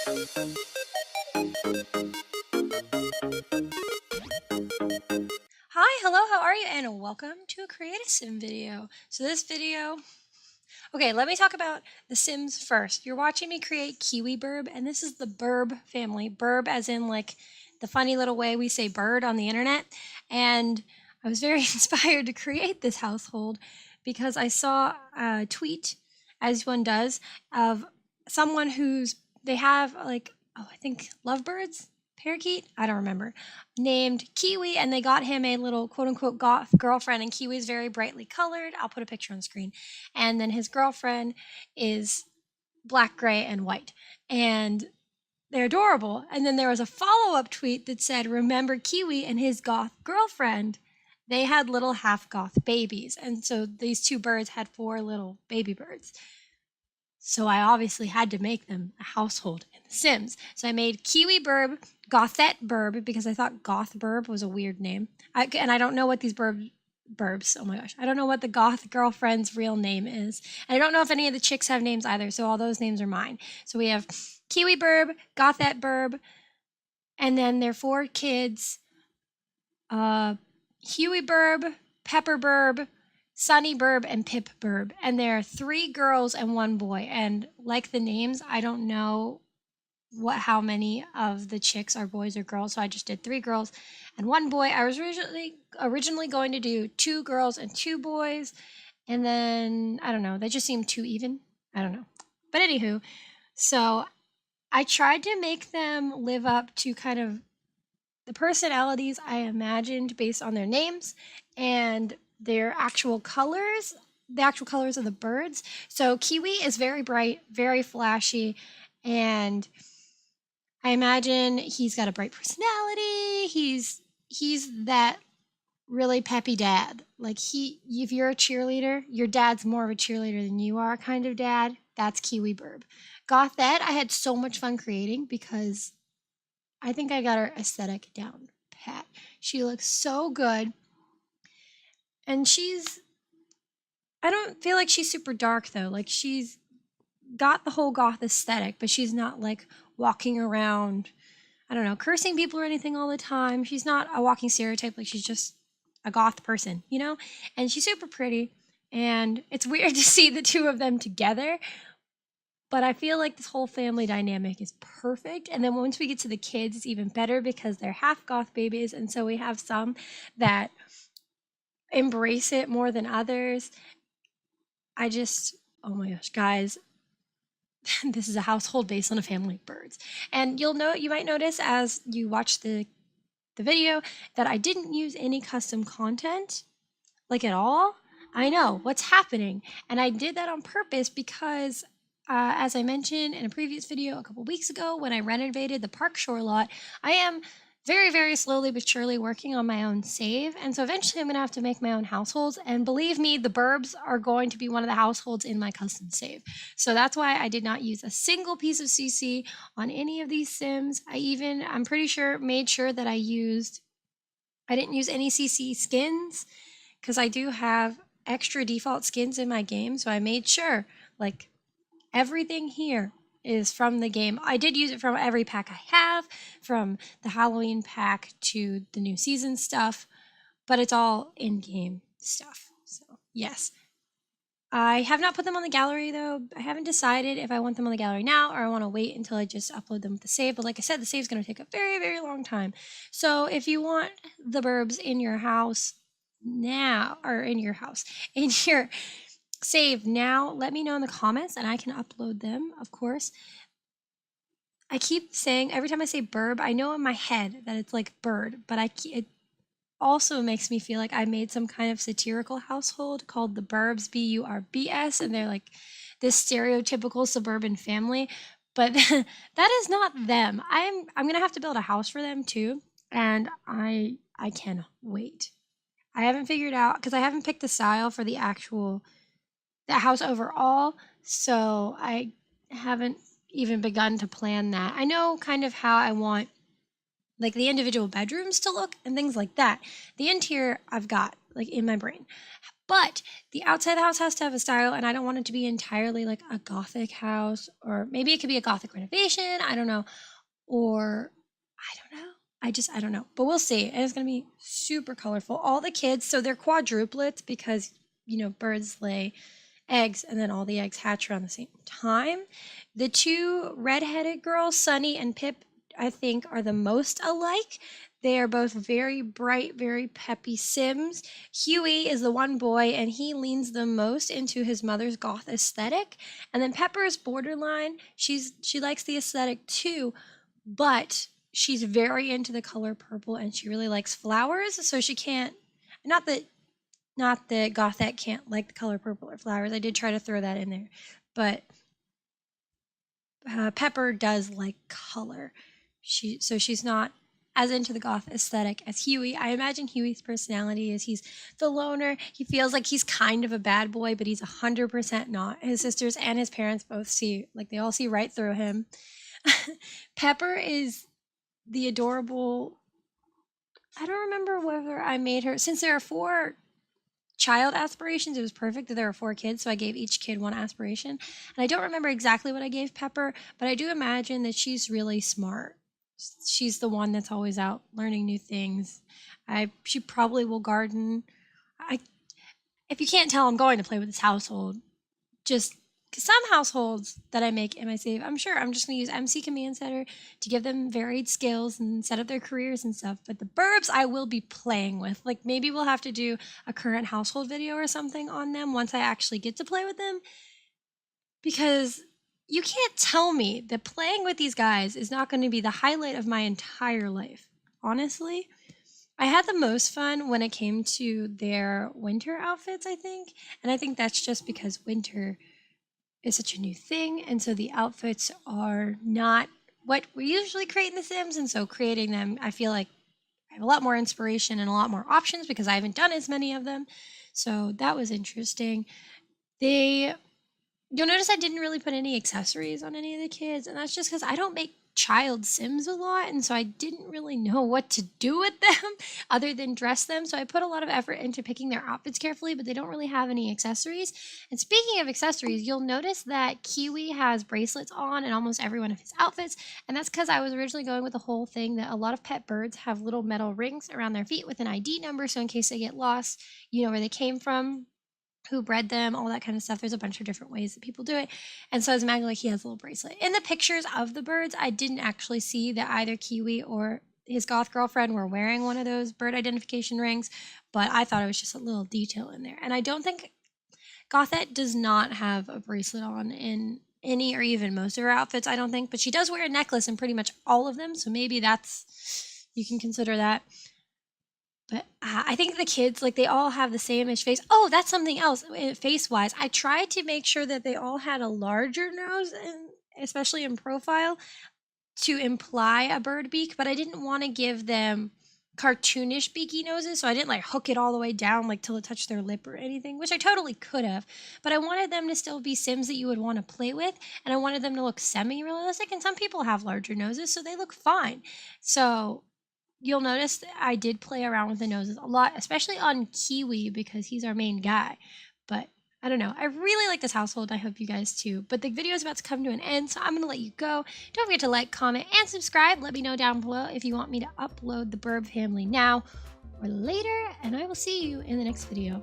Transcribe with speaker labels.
Speaker 1: Hi, hello, how are you? And welcome to a Create a Sim video. Okay, let me talk about the Sims first. You're watching me create Kiwi Burb, and this is the Burb family. Burb as in like the funny little way we say bird on the internet. And I was very inspired to create this household because I saw a tweet, as one does, of someone they have like, oh, I think lovebirds? Parakeet? I don't remember, named Kiwi, and they got him a little quote unquote goth girlfriend. And Kiwi's very brightly colored. I'll put a picture on the screen. And then his girlfriend is black, gray, and white. And they're adorable. And then there was a follow up tweet that said, remember Kiwi and his goth girlfriend? They had little half goth babies. And so these two birds had 4 little baby birds. So I obviously had to make them a household in The Sims. So I made Kiwi Burb, Gothette Burb, because I thought Goth Burb was a weird name. And I don't know what these Burbs, oh my gosh, I don't know what the goth girlfriend's real name is. And I don't know if any of the chicks have names either, so all those names are mine. So we have Kiwi Burb, Gothette Burb, and then their 4 kids, Huey Burb, Pepper Burb, Sunny Burb, and Pip Burb. And there are 3 girls and 1 boy. And like the names, I don't know how many of the chicks are boys or girls, so I just did 3 girls and 1 boy. I was originally going to do 2 girls and 2 boys, and then I don't know, that just seemed too even. I don't know. But anywho, so I tried to make them live up to kind of the personalities I imagined based on their names and their actual colors, the actual colors of the birds. So Kiwi is very bright, very flashy, and I imagine he's got a bright personality. He's that really peppy dad. Like if you're a cheerleader, your dad's more of a cheerleader than you are kind of dad. That's Kiwi Burb. Gothette, I had so much fun creating because I think I got her aesthetic down pat. She looks so good. And I don't feel like she's super dark though. Like she's got the whole goth aesthetic, but she's not like walking around, I don't know, cursing people or anything all the time. She's not a walking stereotype. Like she's just a goth person, you know? And she's super pretty. And it's weird to see the two of them together. But I feel like this whole family dynamic is perfect. And then once we get to the kids, it's even better because they're half goth babies. And so we have some that embrace it more than others. Oh my gosh, guys, this is a household based on a family of birds. And you might notice as you watch the video that I didn't use any custom content, like at all. I know, what's happening? And I did that on purpose because as I mentioned in a previous video a couple weeks ago when I renovated the Park Shore lot, I am very, very slowly but surely working on my own save. And so eventually I'm going to have to make my own households. And believe me, the Burbs are going to be one of the households in my custom save. So that's why I did not use a single piece of CC on any of these Sims. I'm pretty sure, made sure that I didn't use any CC skins because I do have extra default skins in my game. So I made sure, like, everything here is from the game. I did use it from every pack I have, from the Halloween pack to the new season stuff, but it's all in-game stuff. So, yes. I have not put them on the gallery though. I haven't decided if I want them on the gallery now or I want to wait until I just upload them with the save. But like I said, the save is going to take a very, very long time. So if you want the Burbs in your house now, or in your save now, let me know in the comments and I can upload them, of course. I keep saying, every time I say burb, I know in my head that it's like bird, but it also makes me feel like I made some kind of satirical household called the Burbs, BURBS, and they're like this stereotypical suburban family, but that is not them. I'm gonna have to build a house for them too, and I cannot wait. I haven't figured out, because I haven't picked the style for the house overall, so I haven't even begun to plan that. I know kind of how I want like the individual bedrooms to look and things like that. The interior I've got like in my brain. But the outside of the house has to have a style, and I don't want it to be entirely like a Gothic house, or maybe it could be a Gothic renovation. I don't know. Or I don't know. I don't know. But we'll see. And it's going to be super colorful. All the kids, so they're quadruplets because, birds lay eggs and then all the eggs hatch around the same time. The two redheaded girls, Sunny and Pip, I think are the most alike. They are both very bright, very peppy Sims. Huey is the one boy, and he leans the most into his mother's goth aesthetic. And then Pepper is borderline. She likes the aesthetic too, but she's very into the color purple, and she really likes flowers. So she can't. Not that Gothette can't like the color purple or flowers. I did try to throw that in there, but Pepper does like color. She's not as into the goth aesthetic as Huey. I imagine Huey's personality is he's the loner. He feels like he's kind of a bad boy, but he's 100% not. His sisters and his parents both they all see right through him. Pepper is the adorable. I don't remember whether I made her, since there are 4 child aspirations, it was perfect that there were 4 kids, so I gave each kid 1 aspiration. And I don't remember exactly what I gave Pepper, but I do imagine that she's really smart. She's the one that's always out learning new things. She probably will garden. If you can't tell, I'm going to play with this household. Just because some households that I make in my save, I'm sure I'm just going to use MC Command Center to give them varied skills and set up their careers and stuff. But the BIRBS I will be playing with. Like maybe we'll have to do a current household video or something on them once I actually get to play with them. Because you can't tell me that playing with these guys is not going to be the highlight of my entire life. Honestly, I had the most fun when it came to their winter outfits, I think. And I think that's just because winter is such a new thing. And so the outfits are not what we usually create in The Sims. And so creating them, I feel like I have a lot more inspiration and a lot more options because I haven't done as many of them. So that was interesting. You'll notice I didn't really put any accessories on any of the kids, and that's just because I don't make child Sims a lot, and so I didn't really know what to do with them other than dress them. So I put a lot of effort into picking their outfits carefully, but they don't really have any accessories. And speaking of accessories, you'll notice that Kiwi has bracelets on in almost every one of his outfits, and that's because I was originally going with the whole thing that a lot of pet birds have little metal rings around their feet with an ID number, so in case they get lost, you know where they came from, who bred them, all that kind of stuff. There's a bunch of different ways that people do it. And so as Magla, he has a little bracelet. In the pictures of the birds, I didn't actually see that either Kiwi or his goth girlfriend were wearing one of those bird identification rings, but I thought it was just a little detail in there. And I don't think Gothette does not have a bracelet on in any or even most of her outfits, I don't think, but she does wear a necklace in pretty much all of them. So maybe you can consider that. But I think the kids, like, they all have the same-ish face. Oh, that's something else, face-wise. I tried to make sure that they all had a larger nose, especially in profile, to imply a bird beak, but I didn't want to give them cartoonish beaky noses, so I didn't, like, hook it all the way down, like, till it touched their lip or anything, which I totally could have. But I wanted them to still be Sims that you would want to play with, and I wanted them to look semi-realistic, and some people have larger noses, so they look fine. So you'll notice that I did play around with the noses a lot, especially on Kiwi because he's our main guy. But I don't know. I really like this household. I hope you guys too. But the video is about to come to an end, so I'm going to let you go. Don't forget to like, comment, and subscribe. Let me know down below if you want me to upload the Burb family now or later, and I will see you in the next video.